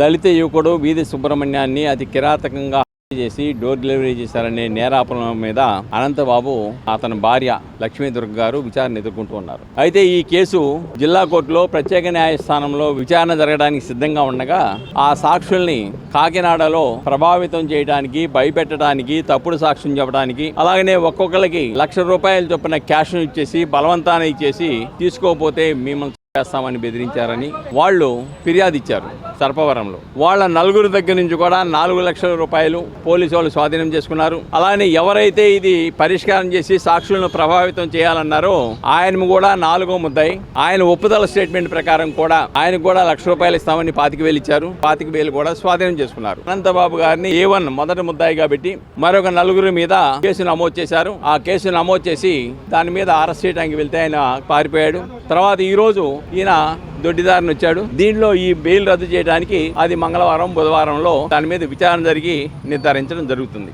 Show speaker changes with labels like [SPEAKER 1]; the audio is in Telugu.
[SPEAKER 1] దళిత యువకుడు వీధి సుబ్రహ్మణ్యాన్ని అతి కిరాతకంగా చేసి డోర్ డెలివరీ చేశారనే నేరాపణ మీద అనంతబాబు అతని భార్య లక్ష్మీదుర్గ గారు విచారణ ఎదుర్కొంటూ ఉన్నారు. అయితే ఈ కేసు జిల్లా కోర్టులో ప్రత్యేక న్యాయస్థానంలో విచారణ జరగడానికి సిద్ధంగా ఉండగా ఆ సాక్షుల్ని కాకినాడలో ప్రభావితం చేయడానికి, భయపెట్టడానికి, తప్పుడు సాక్ష్యం చెప్పడానికి, అలాగనే ఒక్కొక్కరికి ₹1,00,000 చొప్పున క్యాష్ ఇచ్చేసి బలవంతాన్ని ఇచ్చేసి తీసుకోకపోతే మిమ్మల్ని చేస్తామని బెదిరించారని వాళ్ళు ఫిర్యాదు ఇచ్చారు. సర్పవరంలో వాళ్ళ నలుగురు దగ్గర నుంచి కూడా ₹4,00,000 పోలీసు వాళ్ళు స్వాధీనం చేసుకున్నారు. అలానే ఎవరైతే ఇది పరిష్కారం చేసి సాక్షులను ప్రభావితం చేయాలన్నారో ఆయన కూడా 4వ ముద్దాయి. ఆయన ఒప్పుదల స్టేట్మెంట్ ప్రకారం కూడా ఆయనకు కూడా ₹1,00,000 ఇస్తామని 25,000 ఇచ్చారు. 25,000 కూడా స్వాధీనం చేసుకున్నారు. అనంతబాబు గారిని A1 మొదటి ముద్దాయిగా పెట్టి మరొక నలుగురు మీద కేసు నమోదు చేశారు. ఆ కేసు నమోదు చేసి దాని మీద అరెస్ట్ చేయడానికి వెళ్తే ఆయన పారిపోయాడు. తర్వాత ఈ రోజు ఈయన దొడ్డిదారిని వచ్చాడు. దీనిలో ఈ బెయిల్ రద్దు చేయడానికి అది మంగళవారం, బుధవారంలో దాని మీద విచారణ జరిగి నిర్ధారించడం జరుగుతుంది.